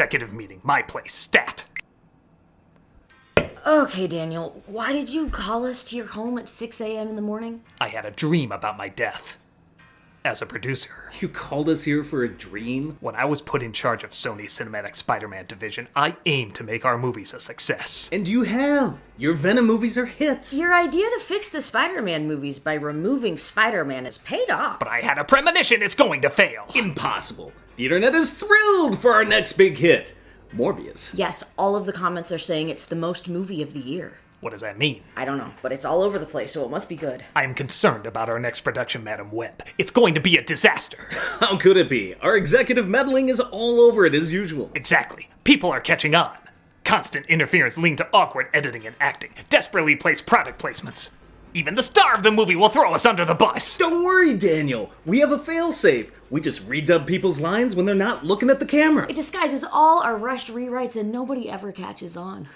executive meeting. My place. Stat. Okay, Daniel, why did you call us to your home at 6 a.m. in the morning? I had a dream about my death. As a producer. You called us here for a dream? When I was put in charge of Sony's Cinematic Spider-Man division, I aimed to make our movies a success. And you have. Your Venom movies are hits. Your idea to fix the Spider-Man movies by removing Spider-Man has paid off. But I had a premonition it's going to fail. Impossible. The internet is thrilled for our next big hit. Morbius. Yes, all of the comments are saying it's the most movie of the year. What does that mean? I don't know, but it's all over the place, so it must be good. I am concerned about our next production, Madam Web. It's going to be a disaster. How could it be? Our executive meddling is all over it as usual. Exactly. People are catching on. Constant interference leading to awkward editing and acting. Desperately placed product placements. Even the star of the movie will throw us under the bus. Don't worry, Daniel. We have a failsafe. We just redub people's lines when they're not looking at the camera. It disguises all our rushed rewrites and nobody ever catches on.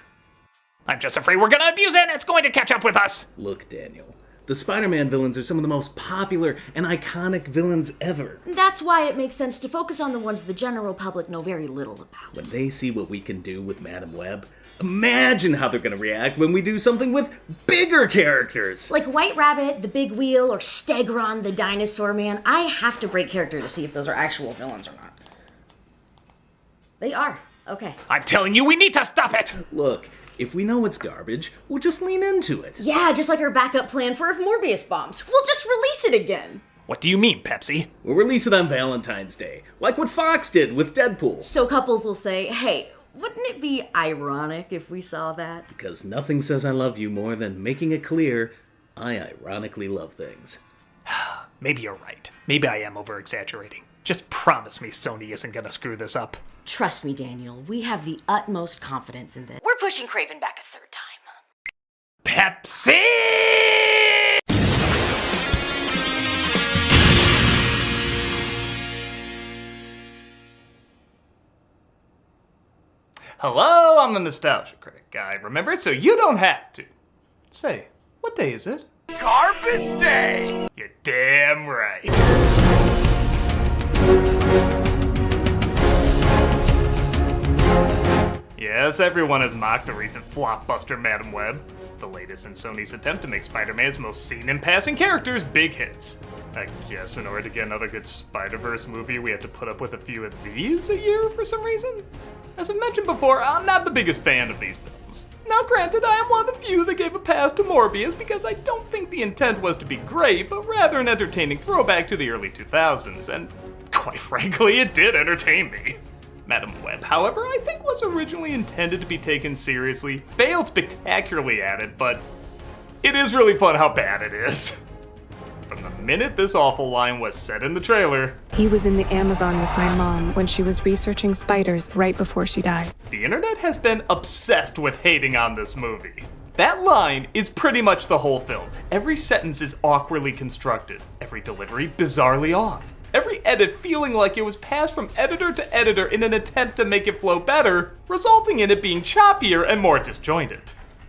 I'm just afraid we're gonna abuse it and it's going to catch up with us. Look, Daniel. The Spider-Man villains are some of the most popular and iconic villains ever. That's why it makes sense to focus on the ones the general public know very little about. When they see what we can do with Madam Web, imagine how they're gonna react when we do something with bigger characters. Like White Rabbit, the Big Wheel, or Stegron, the Dinosaur Man. I have to break character to see if those are actual villains or not. They are. Okay. I'm telling you, we need to stop it. Look, if we know it's garbage, we'll just lean into it. Yeah, just like our backup plan for if Morbius bombs. We'll just release it again. What do you mean, Pepsi? We'll release it on Valentine's Day, like what Fox did with Deadpool. So couples will say, hey, wouldn't it be ironic if we saw that? Because nothing says I love you more than making it clear I ironically love things. Maybe you're right. Maybe I am over-exaggerating. Just promise me Sony isn't gonna screw this up. Trust me, Daniel. We have the utmost confidence in this. We're pushing Craven back a third time. Pepsi! Hello, I'm the Nostalgia Critic guy. Remember it so you don't have to. Say, what day is it? Garbage Day! You're damn right. Yes, everyone has mocked the recent flopbuster Madam Web, the latest in Sony's attempt to make Spider-Man's most seen and passing characters big hits. I guess in order to get another good Spider-Verse movie, we have to put up with a few of these a year for some reason. As I mentioned before, I'm not the biggest fan of these films. Now granted, I am one of the few that gave a pass to Morbius because I don't think the intent was to be great, but rather an entertaining throwback to the early 2000s, and quite frankly, it did entertain me. Madam Web, however, I think was originally intended to be taken seriously, failed spectacularly at it, but it is really fun how bad it is. From the minute this awful line was said in the trailer, He was in the Amazon with my mom when she was researching spiders right before she died. the internet has been obsessed with hating on this movie. That line is pretty much the whole film. Every sentence is awkwardly constructed, every delivery bizarrely off. Every edit feeling like it was passed from editor to editor in an attempt to make it flow better, resulting in it being choppier and more disjointed.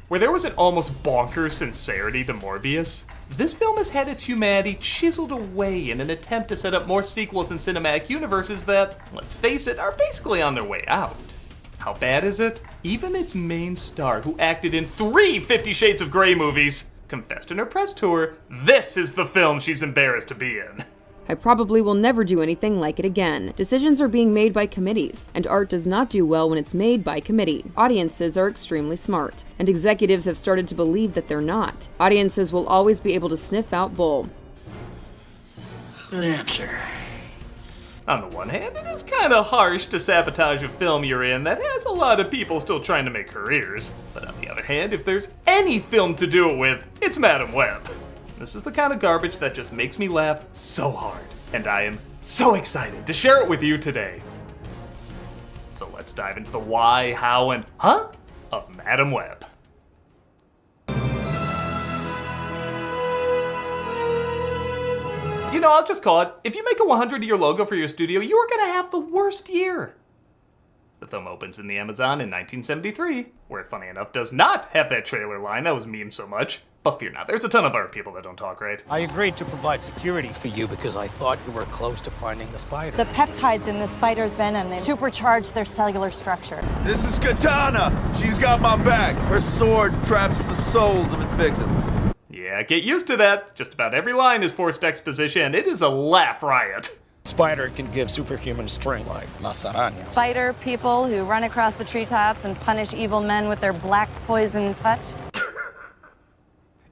Where there was an almost bonkers sincerity to Morbius, this film has had its humanity chiseled away in an attempt to set up more sequels and cinematic universes that, let's face it, are basically on their way out. How bad is it? Even its main star, who acted in 3 50 Shades of Grey movies, confessed in her press tour, this is the film she's embarrassed to be in. I probably will never do anything like it again. Decisions are being made by committees, and art does not do well when it's made by committee. Audiences are extremely smart, and executives have started to believe that they're not. Audiences will always be able to sniff out bull. Good answer. On the one hand, it is kinda harsh to sabotage a film you're in that has a lot of people still trying to make careers. But on the other hand, if there's any film to do it with, it's Madam Web. This is the kind of garbage that just makes me laugh so hard, and I am so excited to share it with you today. So let's dive into the why, how, and huh of Madam Web. You know, I'll just call it, if you make a 100-year logo for your studio, you are gonna have the worst year. The film opens in the Amazon in 1973, where it, funny enough, does not have that trailer line that was memed so much. But fear not, there's a ton of other people that don't talk right. I agreed to provide security for you because I thought you were close to finding the spider. The peptides in the spider's venom, they supercharge their cellular structure. This is Katana. She's got my back. Her sword traps the souls of its victims. Yeah, get used to that. Just about every line is forced exposition, and it is a laugh riot. Spider can give superhuman strength like las arañas. Spider people who run across the treetops and punish evil men with their black poison touch.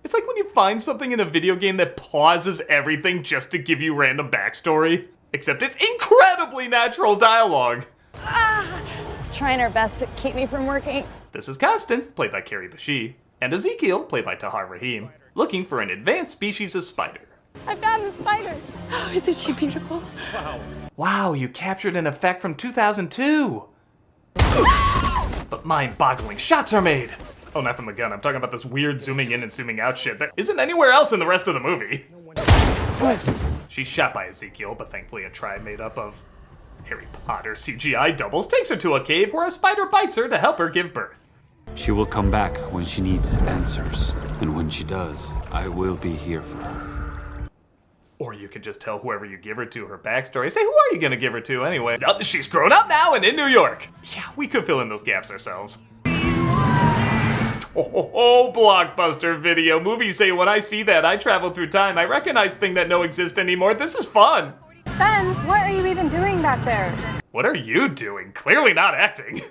It's like when you find something in a video game that pauses everything just to give you random backstory, except it's incredibly natural dialogue. It's trying our best to keep me from working. This is Constance, played by Carrie Bashir, and Ezekiel, played by Tahar Rahim, looking for an advanced species of spider. I found the spider. Oh, isn't she beautiful? Wow, you captured an effect from 2002! But mind-boggling shots are made! Oh, not from the gun, I'm talking about this weird zooming in and zooming out shit that isn't anywhere else in the rest of the movie. She's shot by Ezekiel, but thankfully a tribe made up of Harry Potter CGI doubles takes her to a cave where a spider bites her to help her give birth. She will come back when she needs answers, and when she does, I will be here for her. Or you can just tell whoever you give her to her backstory. Say, who are you gonna give her to anyway? Oh, she's grown up now and in New York. Yeah, we could fill in those gaps ourselves. Oh, blockbuster video. Movies say when I see that, I travel through time. I recognize things that don't exist anymore. This is fun. Ben, what are you even doing back there? What are you doing? Clearly not acting.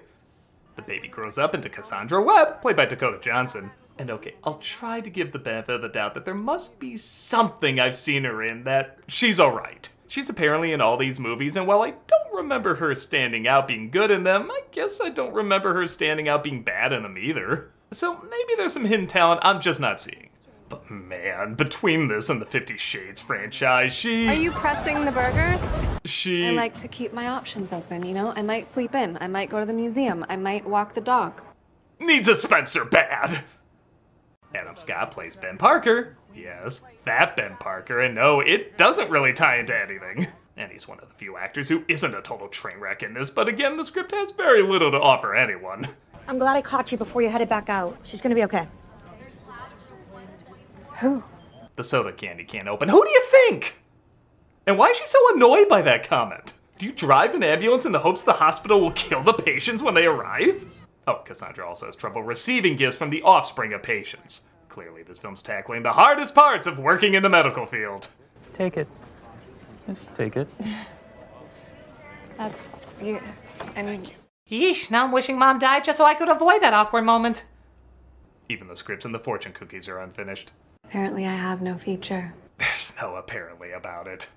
The baby grows up into Cassandra Webb, played by Dakota Johnson. And okay, I'll try to give the benefit of the doubt that there must be something I've seen her in that she's alright. She's apparently in all these movies, and while I don't remember her standing out being good in them, I guess I don't remember her standing out being bad in them either. So maybe there's some hidden talent I'm just not seeing. But man, between this and the 50 Shades franchise, she... Are you pressing the burgers? She... I like to keep my options open, you know? I might sleep in, I might go to the museum, I might walk the dog. Needs a Spencer bad. Adam Scott plays Ben Parker. Yes, that Ben Parker, and no, it doesn't really tie into anything. And he's one of the few actors who isn't a total train wreck in this, but again, the script has very little to offer anyone. I'm glad I caught you before you headed back out. She's gonna be okay. Who? The soda candy can't open. Who do you think? And why is she so annoyed by that comment? Do you drive an ambulance in the hopes the hospital will kill the patients when they arrive? Oh, Cassandra also has trouble receiving gifts from the offspring of patients. Clearly, this film's tackling the hardest parts of working in the medical field. Take it. Just take it. That's... you... I mean... Yeesh, now I'm wishing Mom died just so I could avoid that awkward moment. Even the scripts and the fortune cookies are unfinished. Apparently I have no future. There's no apparently about it.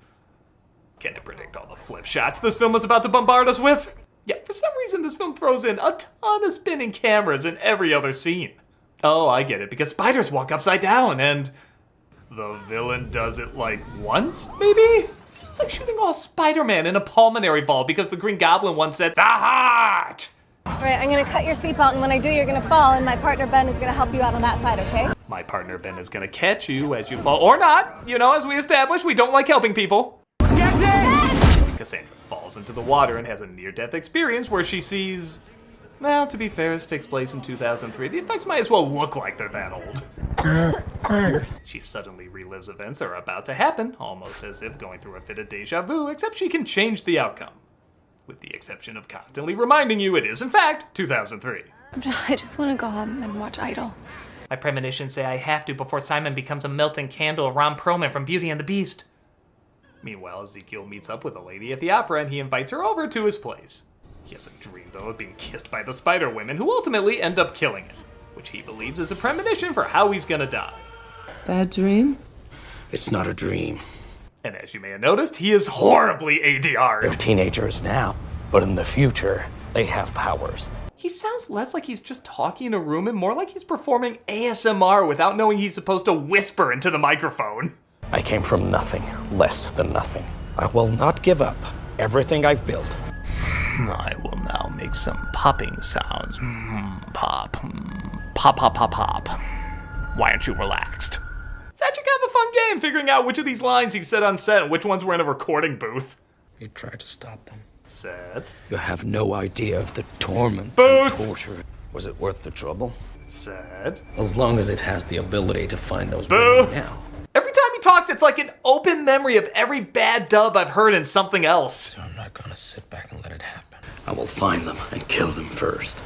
Can I predict all the flip shots this film is about to bombard us with? Yeah, for some reason this film throws in a ton of spinning cameras in every other scene. Oh, I get it, because spiders walk upside down, and the villain does it like once, maybe? It's like shooting all Spider-Man in a pulmonary valve because the Green Goblin once said, "The heart!" All right, I'm gonna cut your seatbelt, and when I do, you're gonna fall, and my partner Ben is gonna help you out on that side, okay? My partner Ben is gonna catch you as you fall, or not. You know, as we established, we don't like helping people. Cassandra falls into the water and has a near-death experience where she sees... Well, to be fair, this takes place in 2003. The effects might as well look like they're that old. She suddenly relives events that are about to happen, almost as if going through a fit of deja vu, except she can change the outcome. With the exception of constantly reminding you it is, in fact, 2003. I just want to go home and watch Idol. My premonitions say I have to before Simon becomes a melting candle of Ron Perlman from Beauty and the Beast. Meanwhile, Ezekiel meets up with a lady at the opera and he invites her over to his place. He has a dream, though, of being kissed by the spider women who ultimately end up killing him, which he believes is a premonition for how he's gonna die. Bad dream? It's not a dream. And as you may have noticed, he is horribly ADR'd. They're teenagers now, but in the future, they have powers. He sounds less like he's just talking in a room and more like he's performing ASMR without knowing he's supposed to whisper into the microphone. I came from nothing, less than nothing. I will not give up everything I've built. I will now make some popping sounds. Pop. Pop, pop, pop, pop. Why aren't you relaxed? It's actually kind of a fun game figuring out which of these lines he said on set and which ones were in a recording booth. He tried to stop them. Said. You have no idea of the torment Both. and torture. Was it worth the trouble? Said. As long as it has the ability to find those Both. women now. Every time he talks, it's like an open memory of every bad dub I've heard in something else. So I'm not gonna sit back and let it happen. I will find them and kill them first.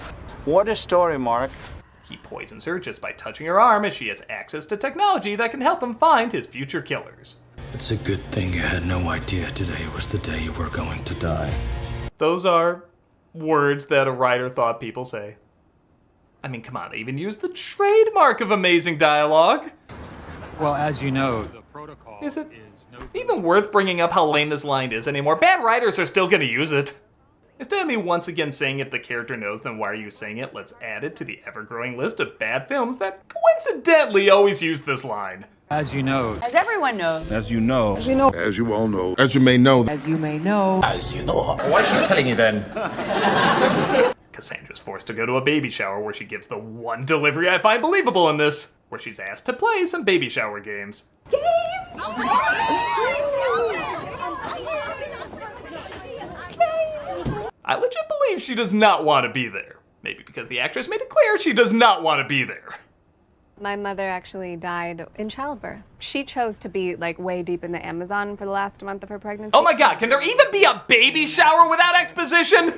What a story, Mark. He poisons her just by touching her arm as she has access to technology that can help him find his future killers. It's a good thing you had no idea today was the day you were going to die. Those are words that a writer thought people say. I mean, come on, they even used the trademark of amazing dialogue. Well, as you know, the protocol is it even worth bringing up how lame this line is anymore? Bad writers are still gonna use it. Instead of me once again saying if the character knows, then why are you saying it? Let's add it to the ever-growing list of bad films that coincidentally always use this line. As you know. As everyone knows. As you know. As you know. As you all know. As you may know. As you may know. As you know. Why is she telling you then? Cassandra's forced to go to a baby shower where she gives the one delivery I find believable in this, where she's asked to play some baby shower games. I legit believe she does not want to be there. Maybe because the actress made it clear she does not want to be there. My mother actually died in childbirth. She chose to be like way deep in the Amazon for the last month of her pregnancy. Oh my god, can there even be a baby shower without exposition?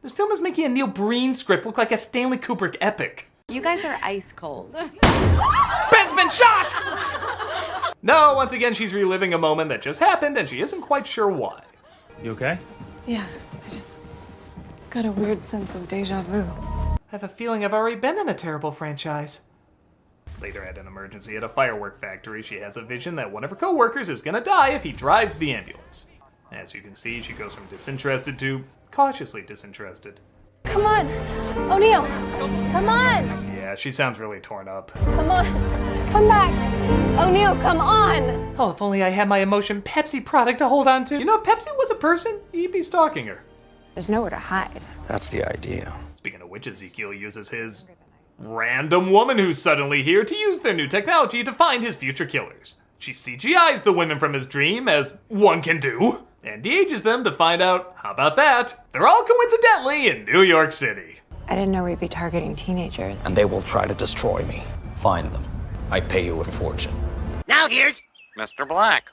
This film is making a Neil Breen script look like a Stanley Kubrick epic. You guys are ice cold. Ben's been shot! No, once again, she's reliving a moment that just happened and she isn't quite sure why. You okay? Yeah, I just got a weird sense of deja vu. I have a feeling I've already been in a terrible franchise. Later at an emergency at a firework factory, she has a vision that one of her co-workers is gonna die if he drives the ambulance. As you can see, she goes from disinterested to cautiously disinterested. Come on, O'Neill, come on, Yeah, she sounds really torn up. come on, come back. O'Neill, come on. Oh, if only I had my emotion Pepsi product to hold on to. You know, if Pepsi was a person, he'd be stalking her. There's nowhere to hide. That's the idea. Speaking of which, Ezekiel uses his random woman who's suddenly here to use their new technology to find his future killers. She CGIs the women from his dream, as one can do, and de-ages them to find out, how about that, they're all coincidentally in New York City. I didn't know we'd be targeting teenagers. And they will try to destroy me. Find them. I pay you a fortune. Now here's Mr. Black.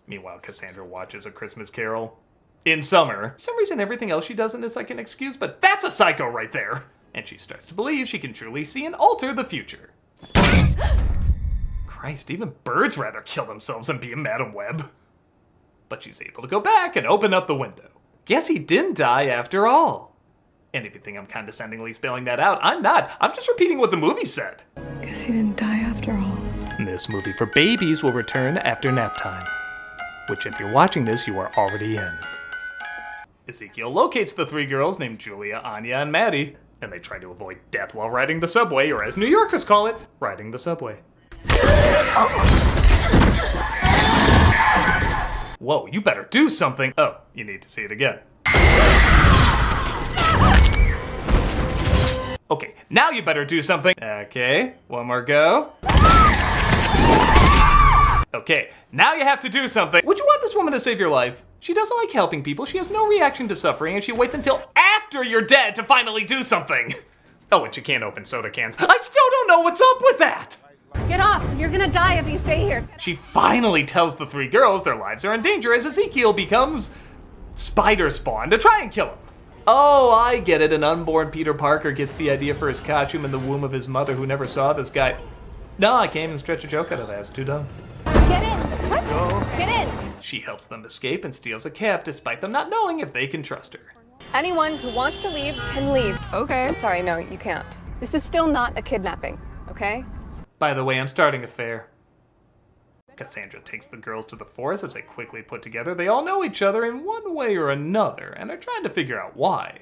Meanwhile, Cassandra watches A Christmas Carol in summer. For some reason, everything else she does in this I can excuse, but that's a psycho right there. And she starts to believe she can truly see and alter the future. Christ, even birds rather kill themselves than be a Madam Web. But she's able to go back and open up the window. Guess he didn't die after all. And if you think I'm condescendingly spelling that out, I'm not. I'm just repeating what the movie said. Guess he didn't die after all. This movie for babies will return after nap time, which if you're watching this, you are already in. Ezekiel locates the three girls named Julia, Anya, and Maddie, and they try to avoid death while riding the subway, or as New Yorkers call it, riding the subway. Whoa, you better do something. Oh, you need to see it again. Okay, now you better do something. Okay, one more go. Okay, now you have to do something. Would you want this woman to save your life? She doesn't like helping people, she has no reaction to suffering, and she waits until after you're dead to finally do something. Oh, and she can't open soda cans. I still don't know what's up with that! Get off, you're gonna die if you stay here. She finally tells the three girls their lives are in danger as Ezekiel becomes spider spawn to try and kill him. Oh, I get it. An unborn Peter Parker gets the idea for his costume in the womb of his mother who never saw this guy. No, I can't even stretch a joke out of that. It's too dumb. Get in. What? Get in. She helps them escape and steals a cap despite them not knowing if they can trust her. Anyone who wants to leave can leave. Okay. Sorry, no, you can't. This is still not a kidnapping, okay? By the way, I'm starting a fair. Cassandra takes the girls to the forest as they quickly put together they all know each other in one way or another and are trying to figure out why.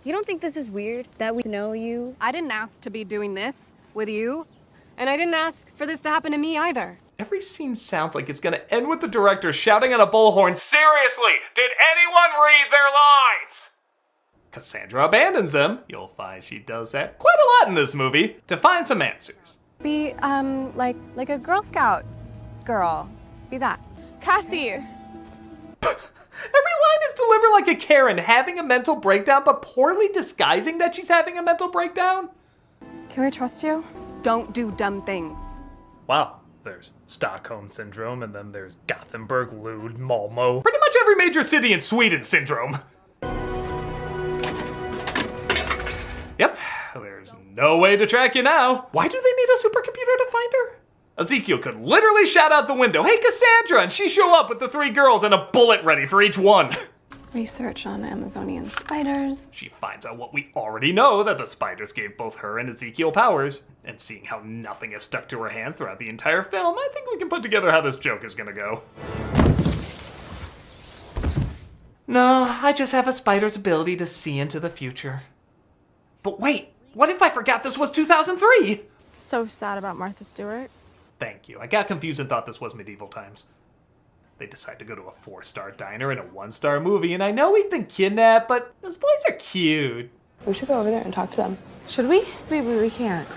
You don't think this is weird that we know you? I didn't ask to be doing this with you, and I didn't ask for this to happen to me either. Every scene sounds like it's gonna end with the director shouting on a bullhorn, "Seriously, did anyone read their lines?" Cassandra abandons them. You'll find she does that quite a lot in this movie to find some answers. Be, like a Girl Scout girl. Be that. Cassie! Every line is deliver like a Karen, having a mental breakdown but poorly disguising that she's having a mental breakdown? Can we trust you? Don't do dumb things. Wow. There's Stockholm Syndrome, and then there's Gothenburg, Lund, Malmo. Pretty much every major city in Sweden syndrome. Yep, there's no way to track you now. Why do they need a supercomputer to find her? Ezekiel could literally shout out the window, "Hey, Cassandra," and she show up with the 3 girls and a bullet ready for each one. Research on Amazonian spiders. She finds out what we already know, that the spiders gave both her and Ezekiel powers. And seeing how nothing is stuck to her hands throughout the entire film, I think we can put together how this joke is gonna go. No, I just have a spider's ability to see into the future. But wait, what if I forgot this was 2003? It's so sad about Martha Stewart. Thank you. I got confused and thought this was medieval times. They decide to go to a 4-star diner in a 1-star movie, and I know we've been kidnapped, but those boys are cute. We should go over there and talk to them. Should we? We can't.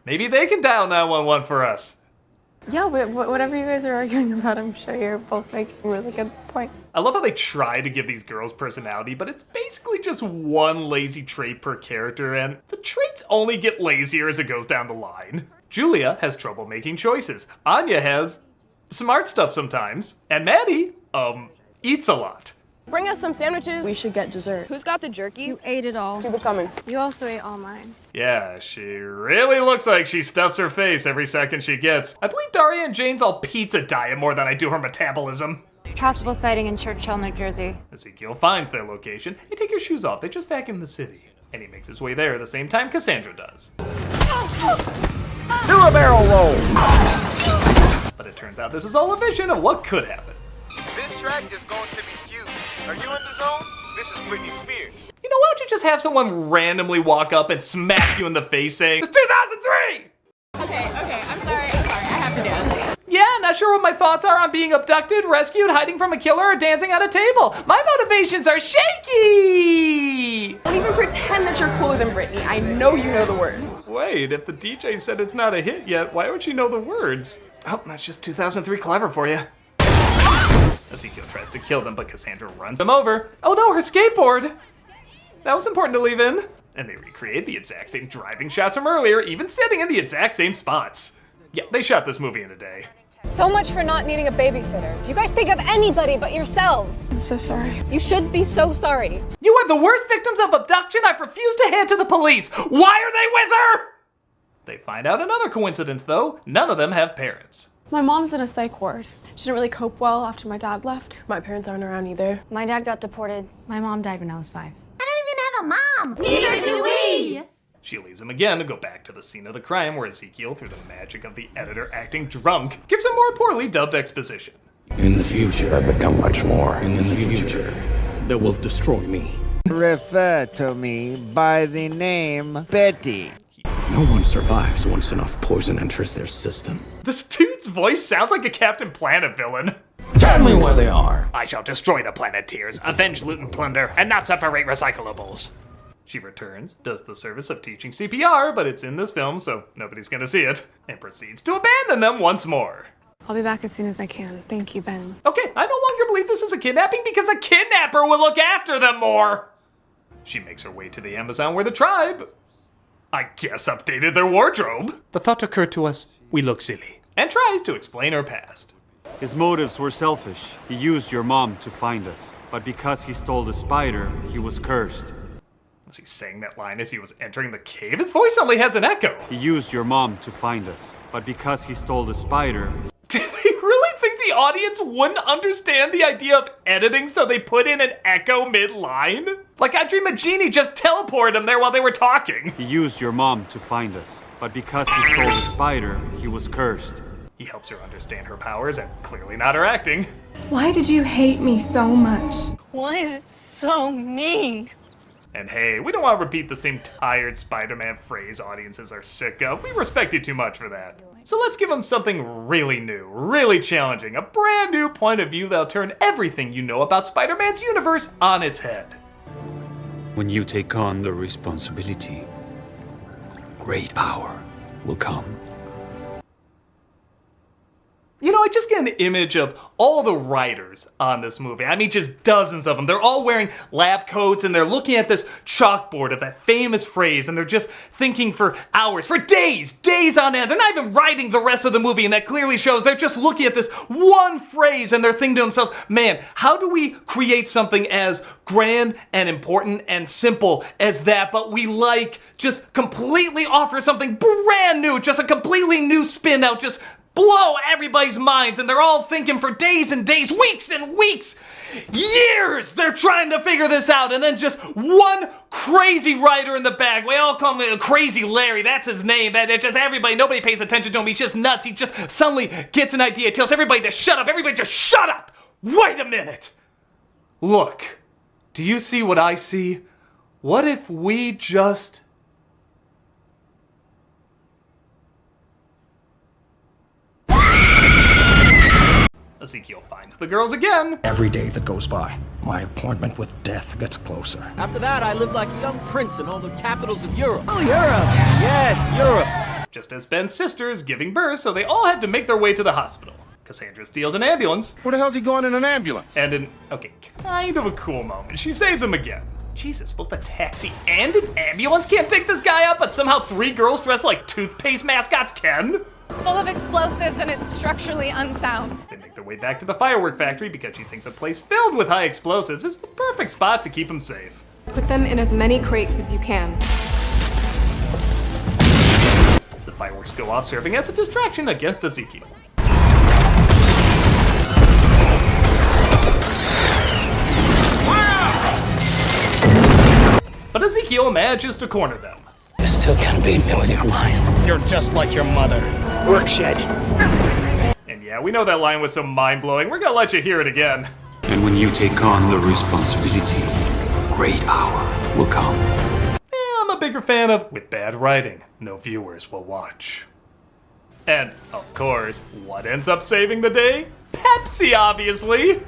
Maybe they can dial 911 for us. Yeah, whatever you guys are arguing about, I'm sure you're both making really good points. I love how they try to give these girls personality, but it's basically just one lazy trait per character, and the traits only get lazier as it goes down the line. Julia has trouble making choices. Anya has smart stuff sometimes. And Maddie, eats a lot. Bring us some sandwiches. We should get dessert. Who's got the jerky? You ate it all. Keep it coming. You also ate all mine. Yeah, she really looks like she stuffs her face every second she gets. I believe Daria and Jane's all pizza diet more than I do her metabolism. Possible sighting in Churchill, New Jersey. Ezekiel finds their location. Hey, take your shoes off. They just vacuumed the city. And he makes his way there at the same time Cassandra does. Do a barrel roll! But it turns out this is all a vision of what could happen. This track is going to be huge. Are you in the zone? This is Britney Spears. You know, why don't you just have someone randomly walk up and smack you in the face saying, "It's 2003! Okay, I'm sorry, I have to dance. Yeah, not sure what my thoughts are on being abducted, rescued, hiding from a killer, or dancing at a table. My motivations are shaky! Don't even pretend that you're cooler than Britney. I know you know the words. Wait, if the DJ said it's not a hit yet, why would she know the words? Oh, that's just 2003 clever for you. Ezekiel tries to kill them, but Cassandra runs them over. Oh no, her skateboard! That was important to leave in. And they recreate the exact same driving shots from earlier, even sitting in the exact same spots. Yeah, they shot this movie in a day. So much for not needing a babysitter. Do you guys think of anybody but yourselves? I'm so sorry. You should be so sorry. You are the worst victims of abduction I've refused to hand to the police. Why are they with her? They find out another coincidence, though. None of them have parents. My mom's in a psych ward. She didn't really cope well after my dad left. My parents aren't around either. My dad got deported. My mom died when I was 5. I don't even have a mom. Neither do we. She leaves him again to go back to the scene of the crime where Ezekiel, through the magic of the editor acting drunk, gives a more poorly dubbed exposition. In the future, I've become much more. In the future, they will destroy me. Refer to me by the name Betty. No one survives once enough poison enters their system. This dude's voice sounds like a Captain Planet villain. Tell me where they are. I shall destroy the Planeteers, avenge loot and plunder, and not separate recyclables. She returns, does the service of teaching CPR, but it's in this film, so nobody's gonna see it, and proceeds to abandon them once more. I'll be back as soon as I can. Thank you, Ben. Okay, I no longer believe this is a kidnapping because a kidnapper will look after them more. She makes her way to the Amazon where the tribe, I guess, updated their wardrobe. The thought occurred to us, we look silly. And tries to explain her past. His motives were selfish. He used your mom to find us. But because he stole the spider, he was cursed. Was he saying that line as he was entering the cave? His voice only has an echo. He used your mom to find us. But because he stole the spider... Did they really think the audience wouldn't understand the idea of editing, so they put in an echo mid-line? Like I dream a genie just teleported him there while they were talking. He used your mom to find us. But because he stole the spider, he was cursed. He helps her understand her powers and clearly not her acting. Why did you hate me so much? Why is it so mean? And hey, we don't want to repeat the same tired Spider-Man phrase audiences are sick of. We respect you too much for that. So let's give them something really new, really challenging, a brand new point of view that'll turn everything you know about Spider-Man's universe on its head. When you take on the responsibility, great power will come. You know, I just get an image of all the writers on this movie. I mean, just dozens of them. They're all wearing lab coats and they're looking at this chalkboard of that famous phrase and they're just thinking for hours, for days on end. They're not even writing the rest of the movie, and that clearly shows they're just looking at this one phrase and they're thinking to themselves, man, how do we create something as grand and important and simple as that, but we just completely offer something brand new, just a completely new spin that just blow everybody's minds, and they're all thinking for days and days, weeks and weeks, years, they're trying to figure this out, and then just one crazy writer in the back, we all call him Crazy Larry, that's his name, that just everybody, nobody pays attention to him, he's just nuts, he just suddenly gets an idea, tells everybody to shut up, everybody just shut up, wait a minute, look, do you see what I see? What if we just... Ezekiel finds the girls again. Every day that goes by, my appointment with death gets closer. After that, I lived like a young prince in all the capitals of Europe. Oh, Europe! Yes, Europe! Just as Ben's sister is giving birth, so they all have to make their way to the hospital. Cassandra steals an ambulance. Where the hell's he going in an ambulance? And kind of a cool moment, she saves him again. Jesus, both a taxi and an ambulance can't take this guy up, but somehow 3 girls dressed like toothpaste mascots can? It's full of explosives and it's structurally unsound. They make their way back to the firework factory because she thinks a place filled with high explosives is the perfect spot to keep them safe. Put them in as many crates as you can. The fireworks go off, serving as a distraction against Ezekiel. But Ezekiel manages to corner them. You still can't beat me with your mind. You're just like your mother. Work shed. And yeah, we know that line was so mind-blowing, we're gonna let you hear it again. And when you take on the responsibility, a great hour will come. I'm a bigger fan of with bad writing, no viewers will watch. And, of course, what ends up saving the day? Pepsi, obviously!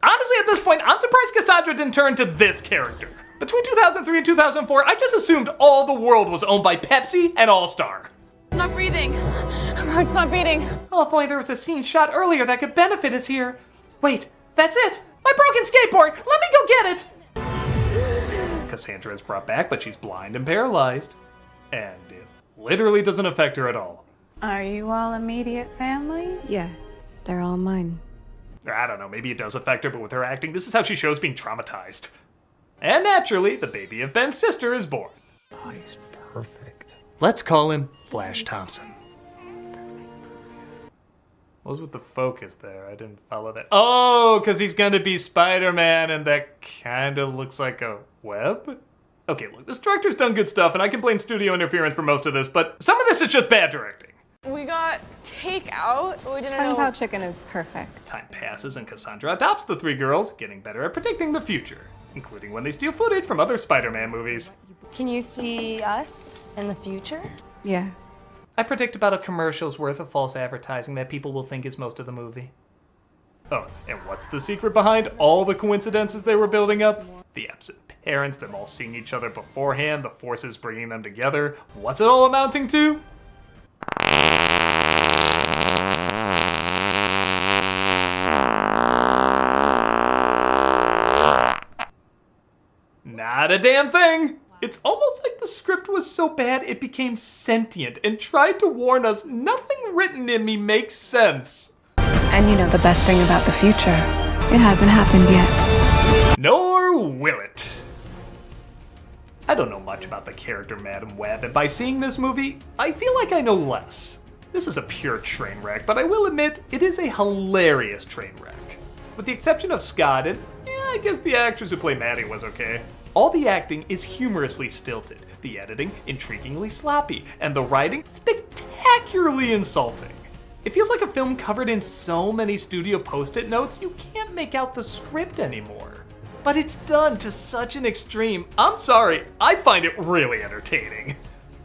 Honestly, at this point, I'm surprised Cassandra didn't turn to this character. Between 2003 and 2004, I just assumed all the world was owned by Pepsi and All-Star. It's not breathing. Her heart's not beating. Oh, if only there was a scene shot earlier that could benefit us here. Wait, that's it! My broken skateboard! Let me go get it! Cassandra is brought back, but she's blind and paralyzed. And it literally doesn't affect her at all. Are you all immediate family? Yes, they're all mine. I don't know, maybe it does affect her, but with her acting, this is how she shows being traumatized. And naturally, the baby of Ben's sister is born. Oh, he's perfect. Let's call him Flash Thompson. What was with the focus there? I didn't follow that. Oh, because he's gonna be Spider-Man and that kind of looks like a web? Okay, look, this director's done good stuff and I can blame studio interference for most of this, but some of this is just bad directing. We got takeout. We didn't Kung know. Pao chicken is perfect. Time passes and Cassandra adopts the 3 girls, getting better at predicting the future, including when they steal footage from other Spider-Man movies. Can you see us in the future? Yes. I predict about a commercial's worth of false advertising that people will think is most of the movie. Oh, and what's the secret behind all the coincidences they were building up? The absent parents, them all seeing each other beforehand, the forces bringing them together. What's it all amounting to? Not a damn thing! It's almost like the script was so bad it became sentient and tried to warn us nothing written in me makes sense. And you know the best thing about the future, it hasn't happened yet. Nor will it. I don't know much about the character Madam Web, and by seeing this movie, I feel like I know less. This is a pure train wreck, but I will admit, it is a hilarious train wreck. With the exception of Scott, and I guess the actress who played Maddie was okay. All the acting is humorously stilted, the editing intriguingly sloppy, and the writing spectacularly insulting. It feels like a film covered in so many studio post-it notes you can't make out the script anymore. But it's done to such an extreme, I'm sorry, I find it really entertaining.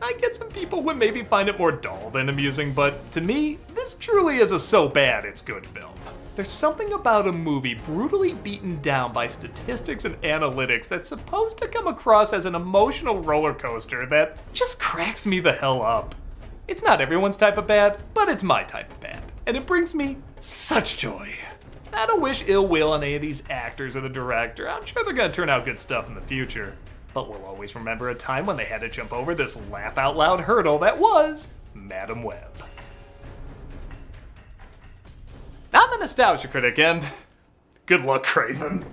I get some people would maybe find it more dull than amusing, but to me, this truly is a so bad it's good film. There's something about a movie brutally beaten down by statistics and analytics that's supposed to come across as an emotional roller coaster that just cracks me the hell up. It's not everyone's type of bad, but it's my type of bad. And it brings me such joy. I don't wish ill will on any of these actors or the director. I'm sure they're gonna turn out good stuff in the future. But we'll always remember a time when they had to jump over this laugh out loud hurdle that was Madam Web. I'm the nostalgia critic, and good luck, Craven.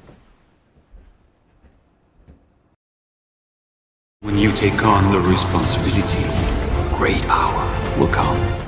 When you take on the responsibility, a great hour will come.